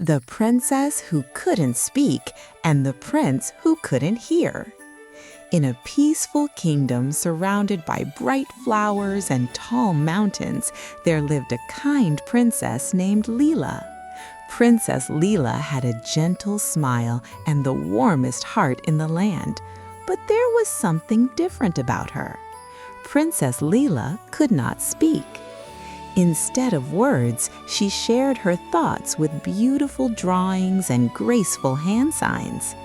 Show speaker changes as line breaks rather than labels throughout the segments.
The Princess Who Couldn't Speak and the Prince Who Couldn't Hear. In a peaceful kingdom surrounded by bright flowers and tall mountains, there lived a kind princess named Leela. Princess Leela had a gentle smile and the warmest heart in the land, but there was something different about her. Princess Leela could not speak. Instead of words, she shared her thoughts with beautiful drawings and graceful hand signs.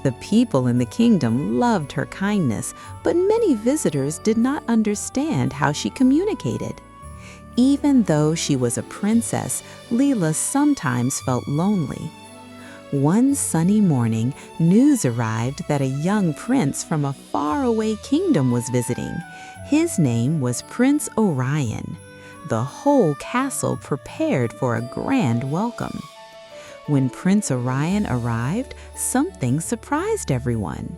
The people in the kingdom loved her kindness, but many visitors did not understand how she communicated. Even though she was a princess, Leela sometimes felt lonely. One sunny morning, news arrived that a young prince from a faraway kingdom was visiting. His name was Prince Orion. The whole castle prepared for a grand welcome. When Prince Orion arrived, something surprised everyone.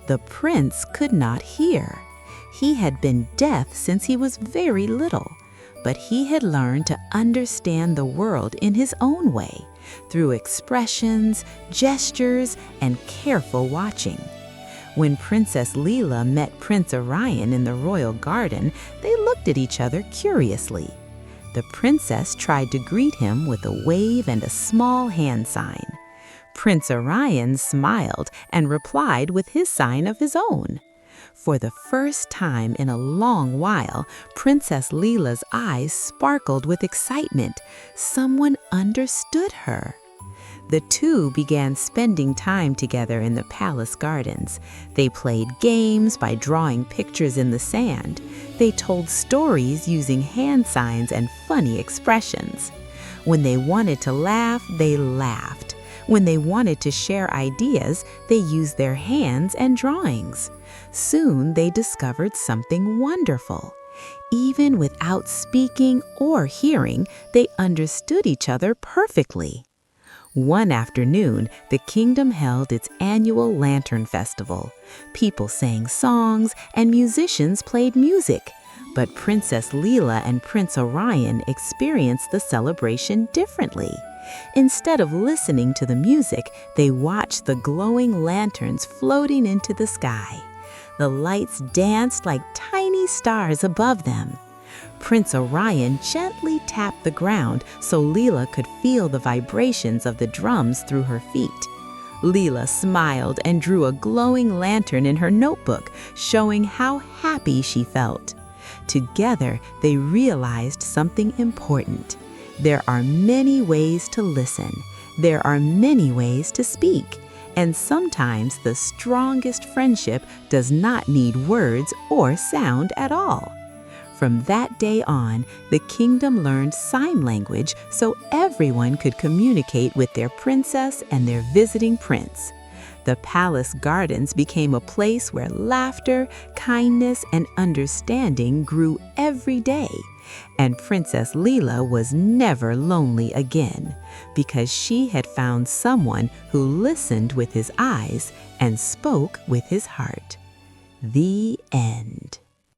The prince could not hear. He had been deaf since he was very little, but he had learned to understand the world in his own way, through expressions, gestures, and careful watching. When Princess Leela met Prince Orion in the royal garden, they looked at each other curiously. The princess tried to greet him with a wave and a small hand sign. Prince Orion smiled and replied with his sign of his own. For the first time in a long while, Princess Leela's eyes sparkled with excitement. Someone understood her. The two began spending time together in the palace gardens. They played games by drawing pictures in the sand. They told stories using hand signs and funny expressions. When they wanted to laugh, they laughed. When they wanted to share ideas, they used their hands and drawings. Soon they discovered something wonderful. Even without speaking or hearing, they understood each other perfectly. One afternoon, the kingdom held its annual Lantern Festival. People sang songs and musicians played music. But Princess Leela and Prince Orion experienced the celebration differently. Instead of listening to the music, they watched the glowing lanterns floating into the sky. The lights danced like tiny stars above them. Prince Orion gently tapped the ground so Leela could feel the vibrations of the drums through her feet. Leela smiled and drew a glowing lantern in her notebook, showing how happy she felt. Together, they realized something important. There are many ways to listen. There are many ways to speak. And sometimes the strongest friendship does not need words or sound at all. From that day on, the kingdom learned sign language so everyone could communicate with their princess and their visiting prince. The palace gardens became a place where laughter, kindness, and understanding grew every day. And Princess Leela was never lonely again, because she had found someone who listened with his eyes and spoke with his heart. The end.